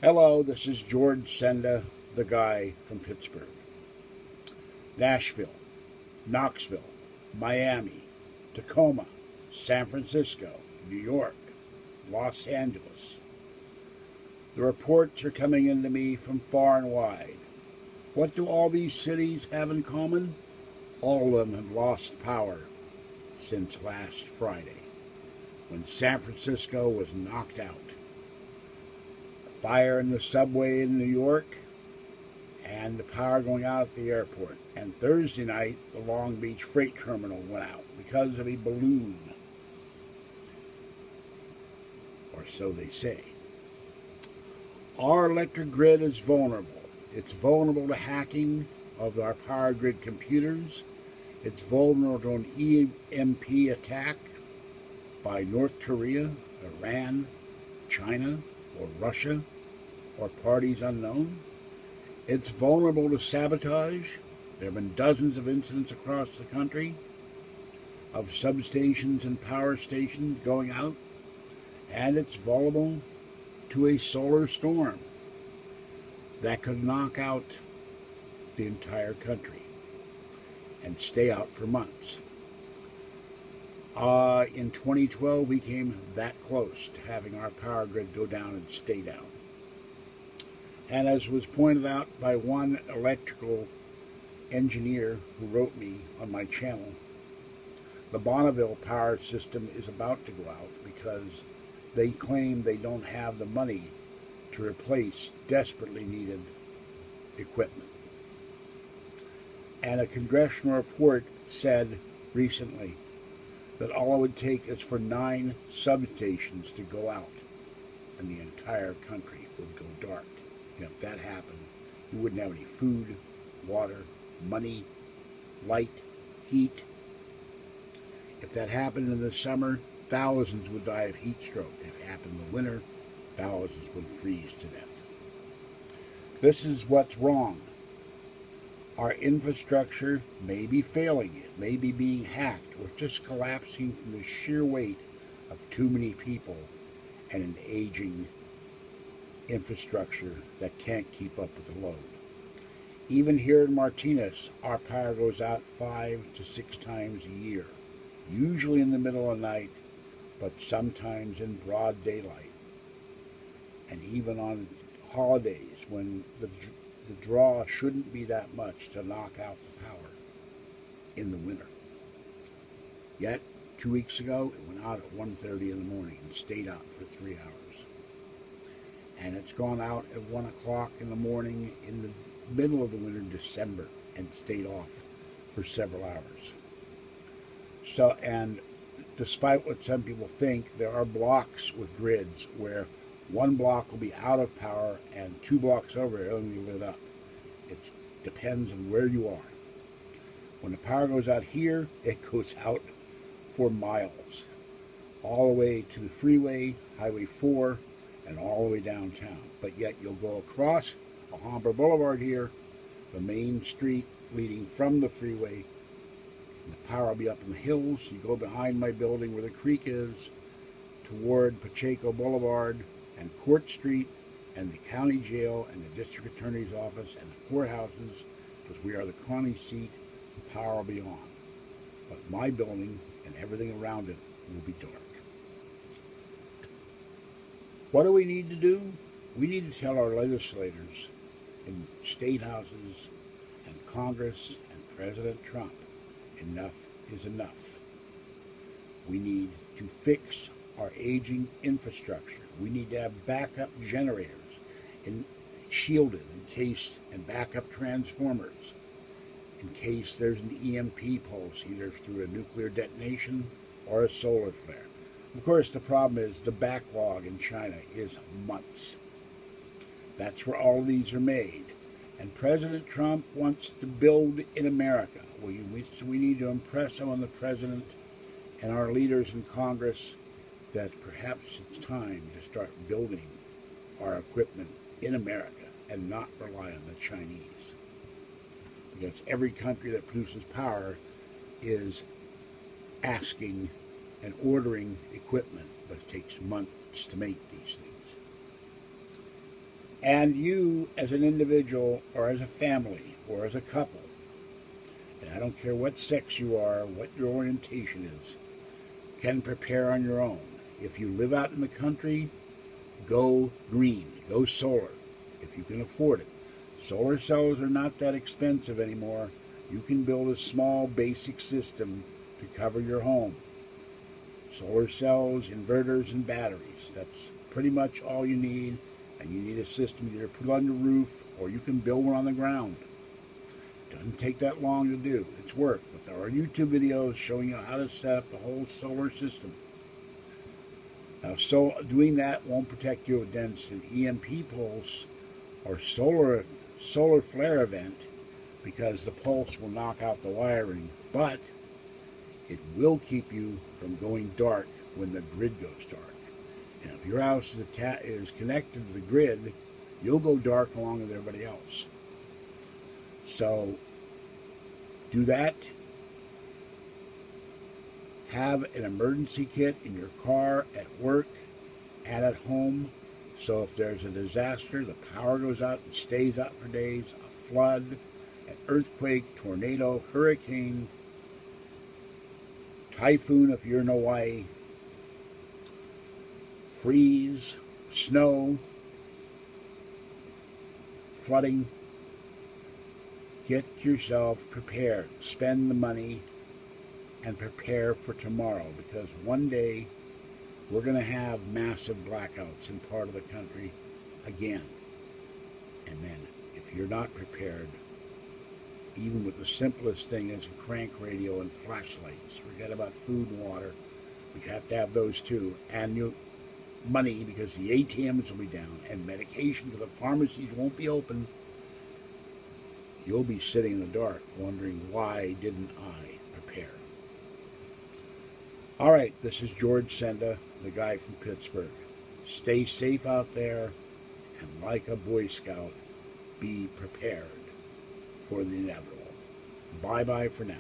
Hello, this is George Senda, the guy from Pittsburgh. Nashville, Knoxville, Miami, Tacoma, San Francisco, New York, Los Angeles. The reports are coming into me from far and wide. What do all these cities have in common? All of them have lost power since last Friday, when San Francisco was knocked out. Fire in the subway in New York, and the power going out at the airport. And Thursday night, the Long Beach freight terminal went out because of a balloon, or so they say. Our electric grid is vulnerable. It's vulnerable to hacking of our power grid computers. It's vulnerable to an EMP attack by North Korea, Iran, China, or Russia, or parties unknown. It's vulnerable to sabotage. There have been dozens of incidents across the country of substations and power stations going out. And it's vulnerable to a solar storm that could knock out the entire country and stay out for months. In 2012, we came that close to having our power grid go down and stay down. And as was pointed out by one electrical engineer who wrote me on my channel, the Bonneville power system is about to go out because they claim they don't have the money to replace desperately needed equipment. And a congressional report said recently that all it would take is for 9 substations to go out and the entire country would go dark. And if that happened, you wouldn't have any food, water, money, light, heat. If that happened in the summer, thousands would die of heat stroke. If it happened in the winter, thousands would freeze to death. This is what's wrong. Our infrastructure may be failing. It may be being hacked or just collapsing from the sheer weight of too many people and an aging infrastructure that can't keep up with the load. Even here in Martinez, our power goes out 5 to 6 times a year, usually in the middle of the night, but sometimes in broad daylight. And even on holidays when the draw shouldn't be that much to knock out the power in the winter. Yet, 2 weeks ago, it went out at 1:30 in the morning and stayed out for 3 hours. And it's gone out at 1 o'clock in the morning in the middle of the winter, December, and stayed off for several hours. So, and despite what some people think, there are blocks with grids where one block will be out of power and 2 blocks over it will be lit up. It depends on where you are. When the power goes out here, it goes out for miles, all the way to the freeway, Highway 4, and all the way downtown. But yet you'll go across Alhambra Boulevard here, the main street leading from the freeway, and the power will be up in the hills. You go behind my building where the creek is, toward Pacheco Boulevard and Court Street and the county jail and the district attorney's office and the courthouses, because we are the county seat, the power will be on. But my building and everything around it will be dark. What do we need to do? We need to tell our legislators in state houses and Congress and President Trump, enough is enough. We need to fix our aging infrastructure. We need to have backup generators shielded in case, and backup transformers in case there's an EMP pulse, either through a nuclear detonation or a solar flare. Of course, the problem is the backlog in China is months. That's where all of these are made. And President Trump wants to build in America. We need to impress on the president and our leaders in Congress that perhaps it's time to start building our equipment in America and not rely on the Chinese. Because every country that produces power is asking and ordering equipment, but it takes months to make these things. And you, as an individual, or as a family, or as a couple, and I don't care what sex you are, what your orientation is, can prepare on your own. If you live out in the country, go green, go solar, if you can afford it. Solar cells are not that expensive anymore. You can build a small basic system to cover your home. Solar cells, inverters, and batteries. That's pretty much all you need. And you need a system either put on the roof or you can build one on the ground. Doesn't take that long to do. It's work. But there are YouTube videos showing you how to set up the whole solar system. Now, so doing that won't protect you against an EMP pulse or solar flare event, because the pulse will knock out the wiring, but it will keep you from going dark when the grid goes dark. And if your house is connected to the grid, you'll go dark along with everybody else. So do that. Have an emergency kit in your car, at work, and at home. So if there's a disaster, the power goes out and stays out for days, a flood, an earthquake, tornado, hurricane, typhoon if you're in Hawaii, freeze, snow, flooding. Get yourself prepared. Spend the money and prepare for tomorrow, because one day we're going to have massive blackouts in part of the country again. And then if you're not prepared, even with the simplest thing as a crank radio and flashlights, forget about food and water. We have to have those too. And money, because the ATMs will be down, and medication, because the pharmacies won't be open. You'll be sitting in the dark wondering, why didn't I prepare? All right, this is George Senda, the guy from Pittsburgh. Stay safe out there, and like a Boy Scout, be prepared for the inevitable. Bye-bye for now.